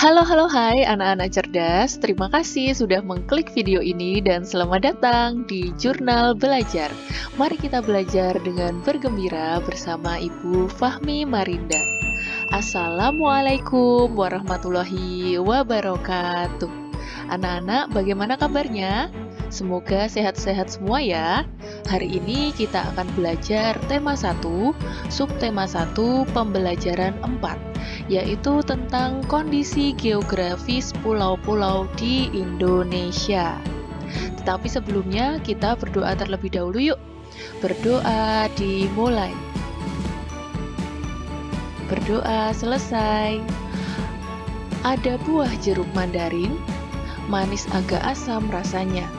Hai anak-anak cerdas, terima kasih sudah mengklik video ini dan selamat datang di Jurnal Belajar. Mari kita belajar dengan bergembira bersama Ibu Fahmi Marinda. Assalamualaikum warahmatullahi wabarakatuh. Anak-anak, bagaimana kabarnya? Semoga sehat-sehat semua ya. Hari ini kita akan belajar tema 1, subtema 1, pembelajaran 4, yaitu tentang kondisi geografis pulau-pulau di Indonesia. Tetapi sebelumnya kita berdoa terlebih dahulu yuk. Berdoa dimulai. Berdoa selesai. Ada buah jeruk mandarin, manis agak asam rasanya.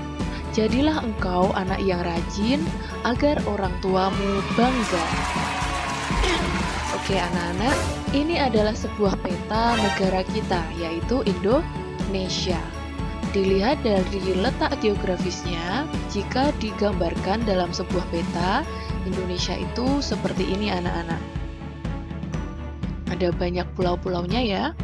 Jadilah engkau anak yang rajin, agar orang tuamu bangga. Oke anak-anak, ini adalah sebuah peta negara kita, yaitu Indonesia. Dilihat dari letak geografisnya, jika digambarkan dalam sebuah peta, Indonesia itu seperti ini anak-anak. Ada banyak pulau-pulaunya ya.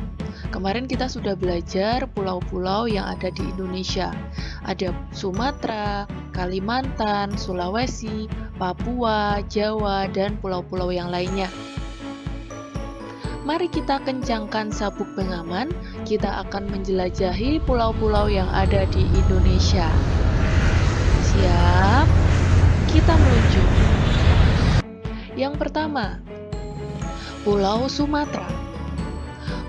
Kemarin kita sudah belajar pulau-pulau yang ada di Indonesia. Ada Sumatera, Kalimantan, Sulawesi, Papua, Jawa, dan pulau-pulau yang lainnya. Mari kita kencangkan sabuk pengaman, kita akan menjelajahi pulau-pulau yang ada di Indonesia. Siap? Kita meluncur. Yang pertama, Pulau Sumatera.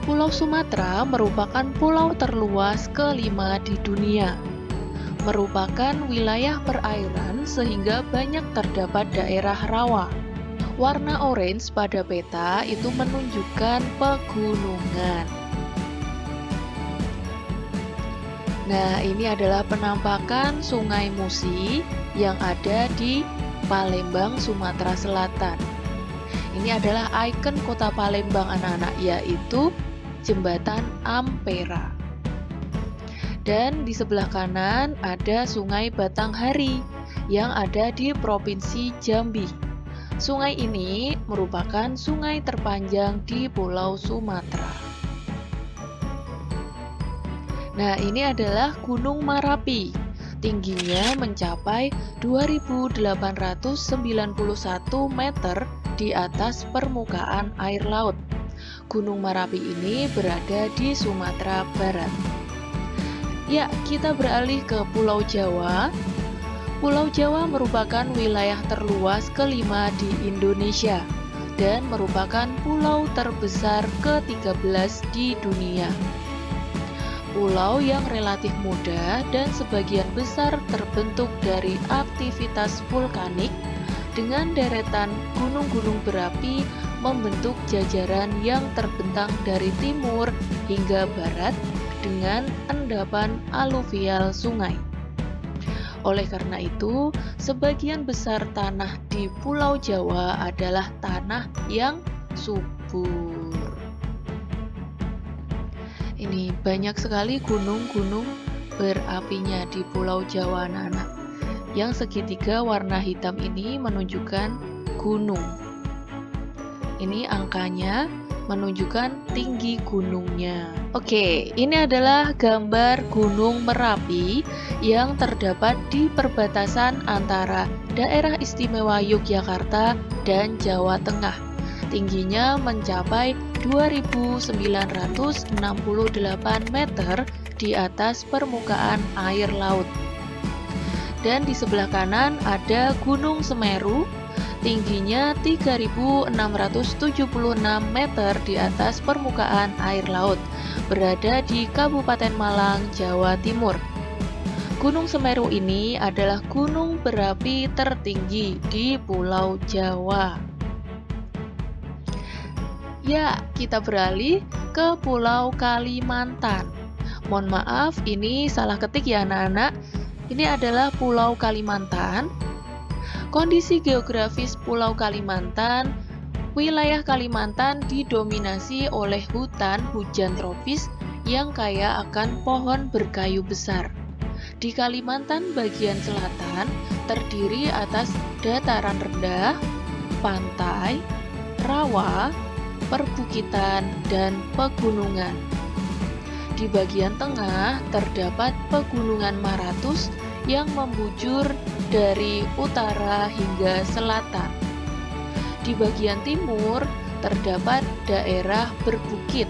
Pulau Sumatera merupakan pulau terluas kelima di dunia. Merupakan wilayah perairan sehingga banyak terdapat daerah rawa. Warna orange pada peta itu menunjukkan pegunungan. Nah, ini adalah penampakan Sungai Musi yang ada di Palembang, Sumatera Selatan. Ini adalah ikon kota Palembang anak-anak, yaitu Jembatan Ampera. Dan di sebelah kanan ada Sungai Batanghari yang ada di Provinsi Jambi. Sungai ini merupakan sungai terpanjang di Pulau Sumatera. Nah, ini adalah Gunung Merapi. Tingginya mencapai 2.891 meter di atas permukaan air laut. Gunung Merapi ini berada di Sumatera Barat. Ya, kita beralih ke Pulau Jawa. Pulau Jawa merupakan wilayah terluas kelima di Indonesia dan merupakan pulau terbesar ke-13 di dunia. Pulau yang relatif muda dan sebagian besar terbentuk dari aktivitas vulkanik dengan deretan gunung-gunung berapi membentuk jajaran yang terbentang dari timur hingga barat dengan endapan aluvial sungai. Oleh karena itu, sebagian besar tanah di Pulau Jawa adalah tanah yang subur. Ini banyak sekali gunung-gunung berapinya di Pulau Jawa anak-anak. Yang segitiga warna hitam ini menunjukkan gunung. Ini angkanya menunjukkan tinggi gunungnya. Oke, ini adalah gambar Gunung Merapi yang terdapat di perbatasan antara Daerah Istimewa Yogyakarta dan Jawa Tengah. Tingginya mencapai 2.968 meter di atas permukaan air laut. Dan di sebelah kanan ada Gunung Semeru. Tingginya 3.676 meter di atas permukaan air laut, berada di Kabupaten Malang, Jawa Timur. Gunung Semeru ini adalah gunung berapi tertinggi di Pulau Jawa. Ya, kita beralih ke Pulau Kalimantan. Mohon maaf, ini salah ketik ya anak-anak. Ini adalah Pulau Kalimantan. Kondisi geografis Pulau Kalimantan, wilayah Kalimantan didominasi oleh hutan hujan tropis yang kaya akan pohon berkayu besar. Di Kalimantan bagian selatan terdiri atas dataran rendah, pantai, rawa, perbukitan, dan pegunungan. Di bagian tengah terdapat pegunungan Maratus yang membujur dari utara hingga selatan. Di bagian timur terdapat daerah berbukit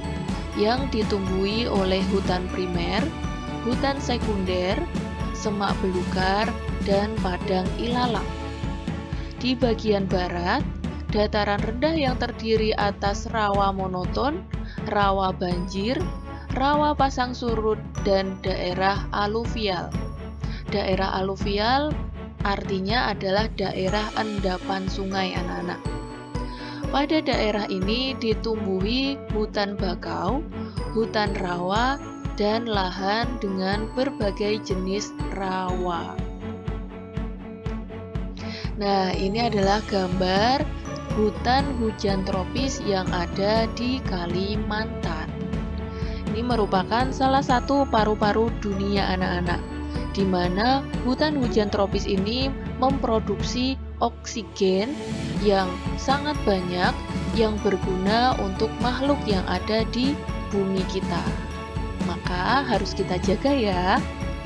yang ditumbuhi oleh hutan primer, hutan sekunder, semak belukar, dan padang ilalang. Di bagian barat, dataran rendah yang terdiri atas rawa monoton, rawa banjir, rawa pasang surut, dan daerah aluvial. Daerah aluvial artinya adalah daerah endapan sungai, anak-anak. Pada daerah ini ditumbuhi hutan bakau, hutan rawa, dan lahan dengan berbagai jenis rawa. Nah, ini adalah gambar hutan hujan tropis yang ada di Kalimantan. Ini merupakan salah satu paru-paru dunia, anak-anak, di mana hutan hujan tropis ini memproduksi oksigen yang sangat banyak yang berguna untuk makhluk yang ada di bumi kita. Maka harus kita jaga ya.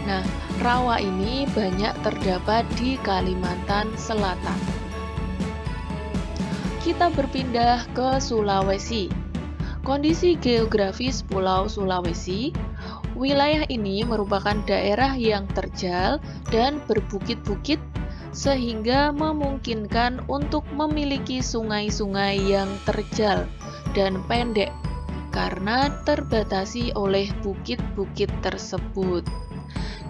Nah, rawa ini banyak terdapat di Kalimantan Selatan. Kita berpindah ke Sulawesi. Kondisi geografis Pulau Sulawesi, wilayah ini merupakan daerah yang terjal dan berbukit-bukit sehingga memungkinkan untuk memiliki sungai-sungai yang terjal dan pendek karena terbatasi oleh bukit-bukit tersebut.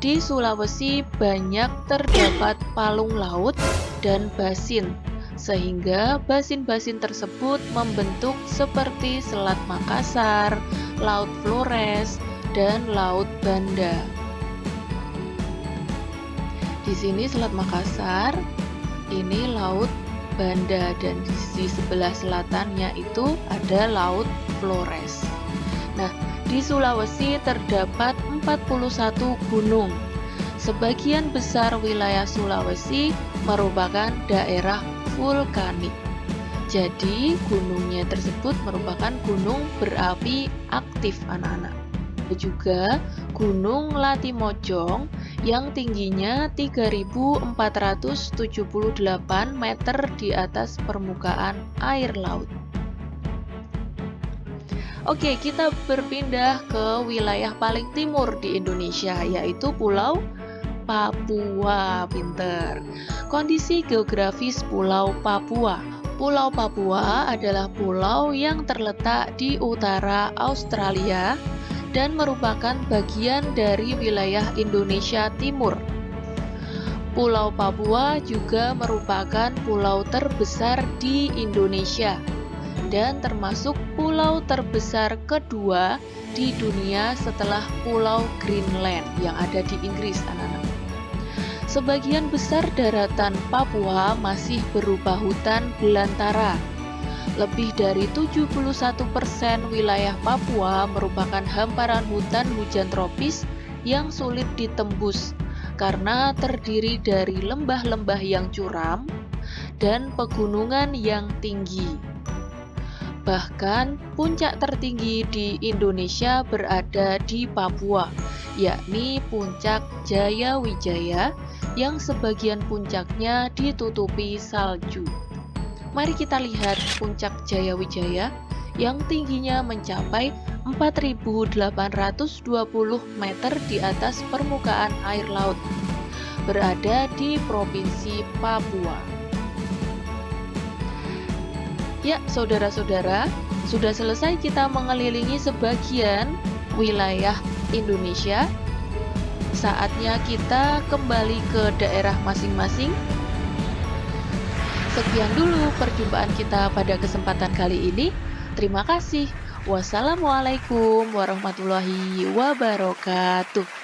Di Sulawesi banyak terdapat palung laut dan basin, sehingga basin-basin tersebut membentuk seperti Selat Makassar, Laut Flores, dan Laut Banda. Di sini Selat Makassar, ini Laut Banda, dan di sebelah selatannya itu ada Laut Flores. Nah, di Sulawesi terdapat 41 gunung. Sebagian besar wilayah Sulawesi merupakan daerah vulkanik. Jadi, gunungnya tersebut merupakan gunung berapi aktif, anak-anak. Juga Gunung Latimojong yang tingginya 3.478 meter di atas permukaan air laut. Oke, kita berpindah ke wilayah paling timur di Indonesia, yaitu Pulau Papua. Pinter. Kondisi geografis Pulau Papua. Pulau Papua adalah pulau yang terletak di utara Australia dan merupakan bagian dari wilayah Indonesia Timur. Pulau Papua juga merupakan pulau terbesar di Indonesia dan termasuk pulau terbesar kedua di dunia setelah Pulau Greenland yang ada di Inggris, anak-anak. Sebagian besar daratan Papua masih berupa hutan belantara. Lebih dari 71% wilayah Papua merupakan hamparan hutan hujan tropis yang sulit ditembus karena terdiri dari lembah-lembah yang curam dan pegunungan yang tinggi. Bahkan puncak tertinggi di Indonesia berada di Papua, yakni Puncak Jayawijaya yang sebagian puncaknya ditutupi salju. Mari kita lihat Puncak Jayawijaya yang tingginya mencapai 4.820 meter di atas permukaan air laut, berada di Provinsi Papua. Ya, saudara-saudara, sudah selesai kita mengelilingi sebagian wilayah Indonesia. Saatnya kita kembali ke daerah masing-masing. Sekian dulu perjumpaan kita pada kesempatan kali ini. Terima kasih. Wassalamualaikum warahmatullahi wabarakatuh.